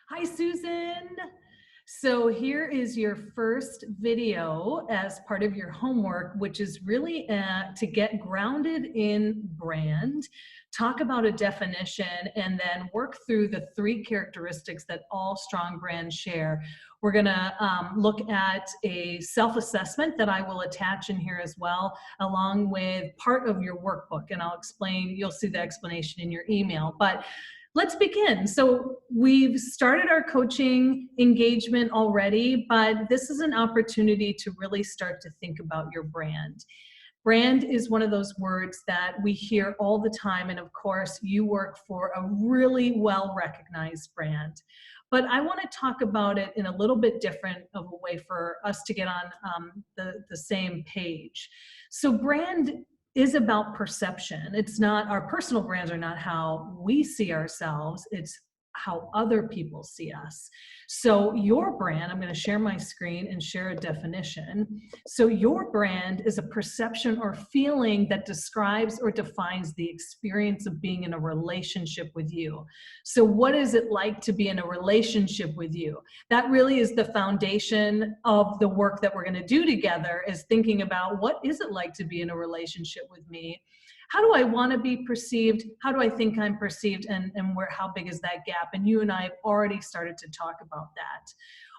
Hi, Susan. So here is your first video as part of your homework, which is really to get grounded in brand, talk about a definition, and then work through the three characteristics that all strong brands share. We're going to look at a self-assessment that I will attach in here as well, along with part of your workbook. And I'll explain, you'll see the explanation in your email. But let's begin. So we've started our coaching engagement already, but this is an opportunity to really start to think about your brand. Brand is one of those words that we hear all the time. And of course, you work for a really well-recognized brand. But I want to talk about it in a little bit different of a way for us to get on the same page. So brand is about perception. It's not, our personal brands are not how we see ourselves, it's how other people see us. So your brand, I'm going to share my screen and share a definition. So your brand is a perception or feeling that describes or defines the experience of being in a relationship with you. So what is it like to be in a relationship with you? That really is the foundation of the work that we're going to do together, is thinking about what is it like to be in a relationship with me? How do I want to be perceived? How do I think I'm perceived? And how big is that gap? And you and I have already started to talk about that.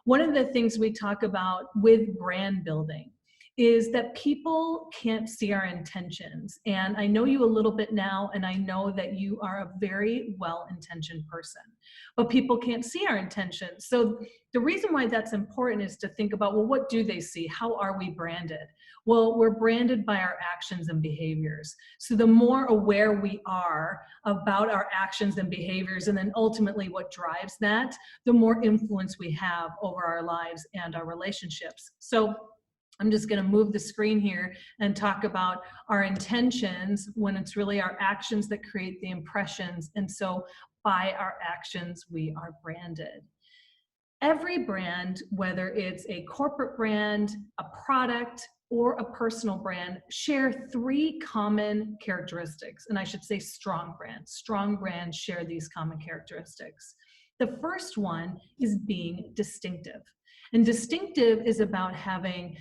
One of the things we talk about with brand building is that people can't see our intentions. And I know you a little bit now, and I know that you are a very well-intentioned person, but people can't see our intentions. So the reason why that's important is to think about, well, what do they see? How are we branded? Well, we're branded by our actions and behaviors. So the more aware we are about our actions and behaviors, and then ultimately what drives that, the more influence we have over our lives and our relationships. So I'm just going to move the screen here and talk about our intentions, when it's really our actions that create the impressions. And so by our actions, we are branded. Every brand, whether it's a corporate brand, a product, or a personal brand, share three common characteristics. And I should say strong brands. Strong brands share these common characteristics. The first one is being distinctive. And distinctive is about having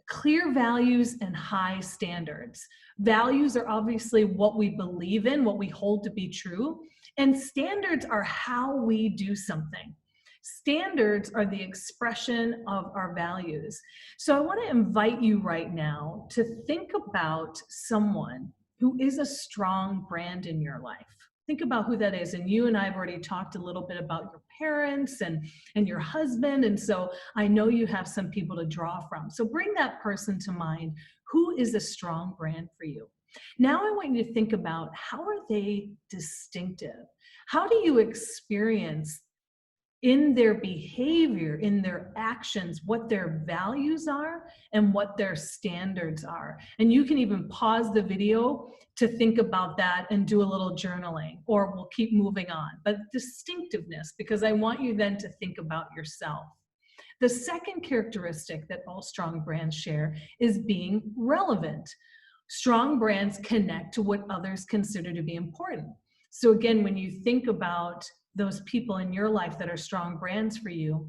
clear values and high standards. Values are obviously what we believe in, what we hold to be true, and standards are how we do something. Standards are the expression of our values. So I want to invite you right now to think about someone who is a strong brand in your life. Think about who that is. And you and I have already talked a little bit about your parents and your husband. And so I know you have some people to draw from. So bring that person to mind. Who is a strong brand for you? Now I want you to think about, how are they distinctive? How do you experience in their behavior, in their actions, what their values are and what their standards are? And you can even pause the video to think about that and do a little journaling, or we'll keep moving on. But distinctiveness, because I want you then to think about yourself. The second characteristic that all strong brands share is being relevant. Strong brands connect to what others consider to be important. So again, when you think about those people in your life that are strong brands for you,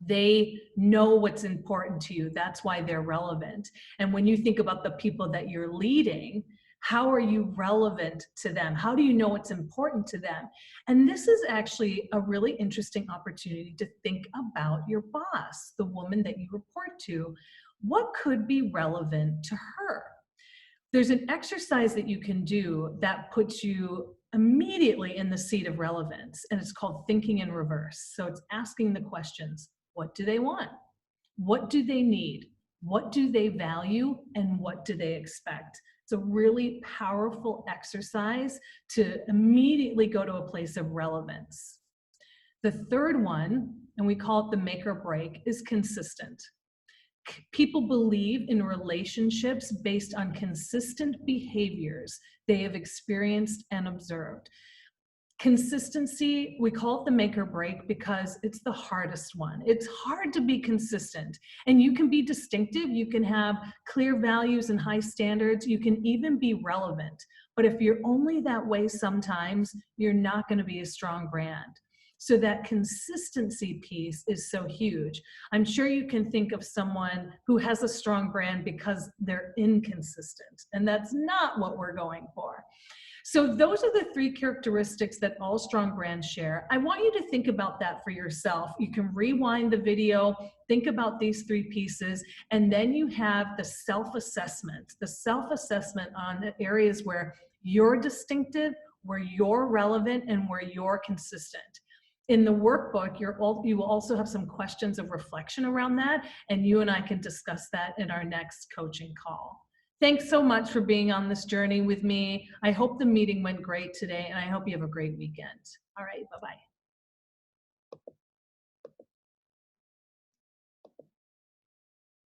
they know what's important to you. That's why they're relevant. And when you think about the people that you're leading, how are you relevant to them? How do you know what's important to them? And this is actually a really interesting opportunity to think about your boss, the woman that you report to. What could be relevant to her? There's an exercise that you can do that puts you immediately in the seat of relevance, and it's called thinking in reverse. So it's asking the questions: what do they want? What do they need? What do they value? And what do they expect? It's a really powerful exercise to immediately go to a place of relevance. The third one, and we call it the make or break, is consistent. People believe in relationships based on consistent behaviors they have experienced and observed. Consistency, we call it the make or break because it's the hardest one. It's hard to be consistent, and you can be distinctive, you can have clear values and high standards, you can even be relevant. But if you're only that way sometimes, you're not going to be a strong brand. So that consistency piece is so huge. I'm sure you can think of someone who has a strong brand because they're inconsistent, and that's not what we're going for. So those are the three characteristics that all strong brands share. I want you to think about that for yourself. You can rewind the video, think about these three pieces, and then you have the self-assessment on the areas where you're distinctive, where you're relevant, and where you're consistent. In the workbook, you will also have some questions of reflection around that, and you and I can discuss that in our next coaching call. Thanks so much for being on this journey with me. I hope the meeting went great today, and I hope you have a great weekend. All right, bye-bye.